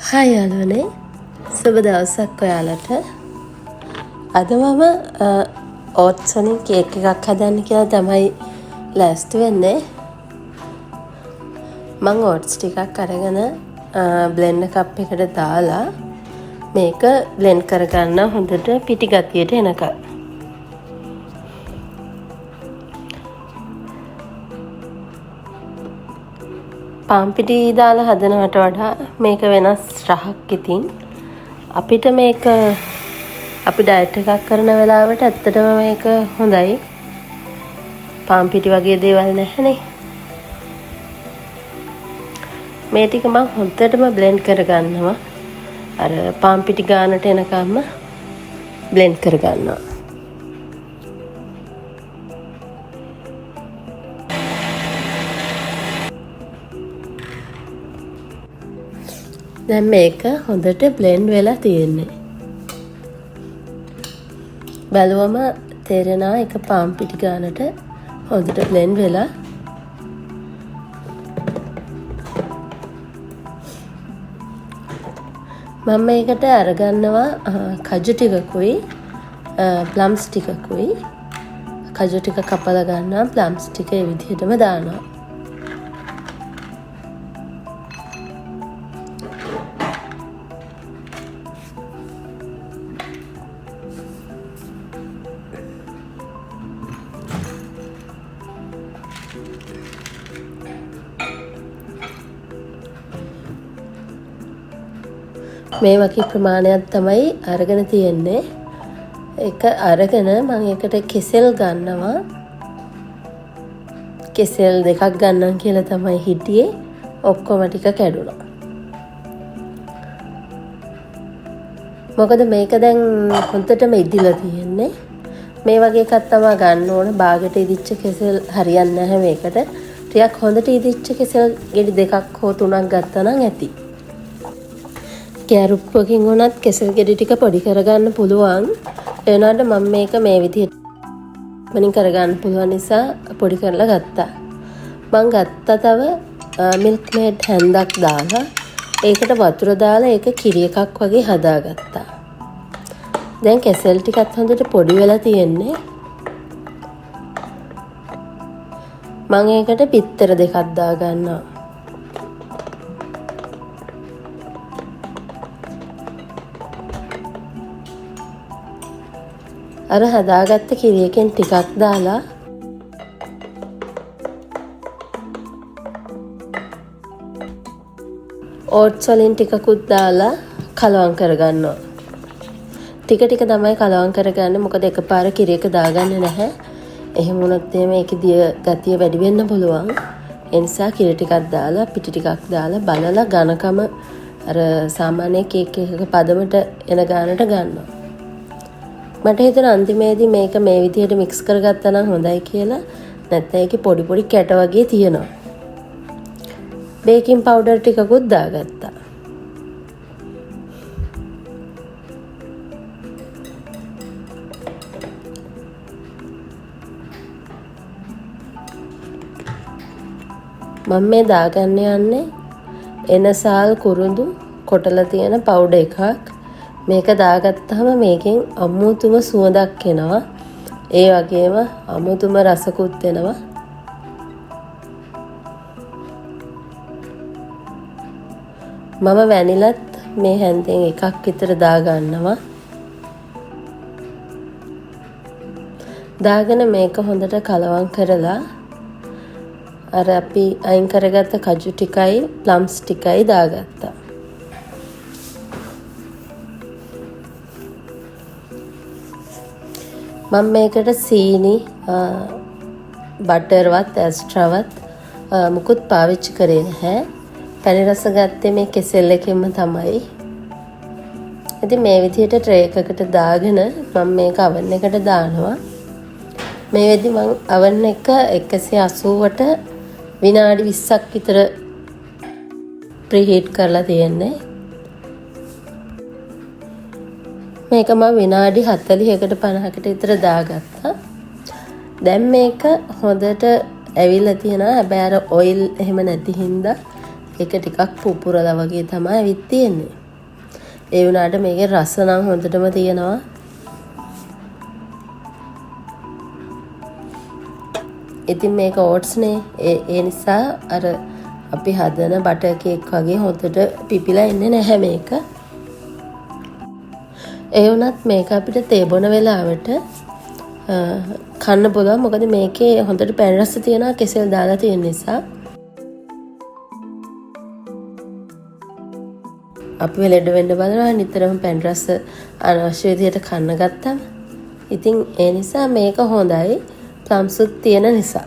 Hi යාළුවනේ සුබ දවසක් ඔයාලට. අද මම ඕට්ස් වලින් කේක් එකක් හදන්න කියලා තමයි ලෑස්ති වෙන්නේ. මම ඕට්ස් ටිකක් අරගෙන බ්ලෙන්ඩර් කප් එකට දාලා මේක බ්ලෙන්ඩ් කරගන්න හොඳට පිටි ගතියට එනකම්. පාන් පිටි දාලා හදනවට වඩා මේක වෙනස් රහක්. ඉතින් අපිට මේක අපි ඩයට් එකක් කරන වෙලාවට ඇත්තටම මේක හොඳයි. පාන් පිටි වගේ දේවල් නැහැනේ. මේ ටික මම හොඳටම බ්ලෙන්ඩ් කරගන්නවා. අර පාන් පිටි ගානට එනකම්ම බ්ලෙන්ඩ් කරගන්නවා. දැන් මේක හොඳට බ්ලෙන්ඩ් වෙලා තියෙන්නේ. බලුවම තේරෙනවා එක පාන් පිටි ගානට හොඳට බ්ලෙන්ඩ් වෙලා. මම මේකට අරගන්නවා කජු ටිකකුයි ප්ලම්ස් ටිකකුයි. කජු ටික කපලා ගන්නවා, ප්ලම්ස් ටික ඒ විදිහටම දානවා. මේ වගේ ප්‍රමාණයක් තමයි අරගෙන තියෙන්නේ. ඒක අරගෙන මම ඒකට කෙසෙල් ගන්නවා. කෙසෙල් දෙකක් ගන්නම් කියලා තමයි හිටියේ. ඔක්කොම ටික කැඩුනා. මොකද මේක දැන් හොඳටම ඉදිලා තියෙන්නේ. මේ වගේ එකක් තමයි ගන්න ඕන. බාගෙට ඉදිච්ච කෙසෙල් හරියන්නේ නැහැ මේකට. ටිකක් හොඳට ඉදිච්ච කෙසෙල් ගෙඩි දෙකක් හෝ තුනක් ගත්තා නම් ඇති. කෑරුප්පකින් උනත් කෙසෙල් ගෙඩි ටික පොඩි කරගන්න පුළුවන්. ඒ වුණාට මම මේක මේ විදිහට මනින් කරගන්න පුළුවන් නිසා පොඩි කරලා ගත්තා. මම ගත්තා තව මිල්ක් මේඩ් හැන්දක් දාලා ඒකට වතුර දාලා ඒක කිරි එකක් වගේ හදාගත්තා. දැන් කෙසෙල් ටිකත් හොඳට පොඩි වෙලා තියෙන්නේ. මම ඒකට පිත්තර දෙකක් දා ගන්නවා. අර හදාගත්ත කිරියකින් ටිකක් දාලා ඕට්ස් වලින් ටිකකුත් දාලා කලවම් කරගන්නවා. ටික ටික තමයි කලවම් කරගන්නේ. මොකද එකපාර කිරියක දාගන්නේ නැහැ. එහෙම වුණොත් මේකේ ගතිය වැඩි වෙන්න පුළුවන්. ඒ නිසා කිරි ටිකක් දාලා පිටි ටිකක් දාලා බලලා ඝනකම අර සාමාන්‍ය කේක් එකක පදමට එන ගානට ගන්නවා. මට හිතෙන අන්තිමේදී මේක මේ විදිහට මික්ස් කරගත්තා නම් හොඳයි කියලා. නැත්නම් ඒකේ පොඩි පොඩි කැට වගේ තියෙනවා. බේකින් පවුඩර් ටිකකුත් දාගත්තා. මම මේ දාගන්න යන්නේ එනසාල් කුරුඳු කොටලා තියෙන පවුඩර් එකක්. මේක දාගත්තාම මේකෙන් අමුතුම සුවඳක් එනවා. ඒ වගේම අමුතුම රසකුත් එනවා. මම වැනිලත් මේ හැන්දෙන් එකක් විතර දාගන්නවා. දාගෙන මේක හොඳට කලවම් කරලා අර අපි අයින් කරගත්ත කජු ටිකයි ප්ලම්ස් ටිකයි දාගත්තා. මම මේකට සීනි බටර්වත් ඇස්ට්‍රාවත් මුකුත් පාවිච්චි කරේ නැහැ. පැණි රස ගත්තේ මේ කෙසෙල් එකෙන්ම තමයි. ඉතින් මේ විදිහට ට්‍රේ එකකට දාගෙන මම මේක oven එකට දානවා. මේ වෙද්දි මම oven එක 180ට විනාඩි 20ක් විතර ප්‍රීහීට් කරලා තියෙන්නේ. මේක මම විනාඩි 40කට 50කට විතර දාගත්තා. දැන් මේක හොඳට ඇවිල්ලා තියෙනවා. හැබැයි අර ඔයිල් එහෙම නැති හින්දා ඒක ටිකක් පුපුරලා වගේ තමයි ඇවිත් තියෙන්නේ. ඒ වුණාට මේකේ රස නම් හොඳටම තියෙනවා. ඉතින් මේක ඕට්ස්නේ. ඒ නිසා අර අපි හදන බටර් කේක් වගේ හොඳට පිපිලා ඉන්නේ නැහැ මේක. ඒ වුණත් මේක අපිට තේ බොන වෙලාවට කන්න පුළුවන්. මොකද මේකේ හොඳට පැන් රස තියෙනවා කෙසෙල් දාලා තියෙන නිසා. අපි ලෙඩ වෙන්න බලනවා නිතරම පැන් රස අනවශ්‍ය විදිහට කන්න ගත්තම. ඉතින් ඒ නිසා මේක හොඳයි. ප්ලම්සුත් තියෙන නිසා.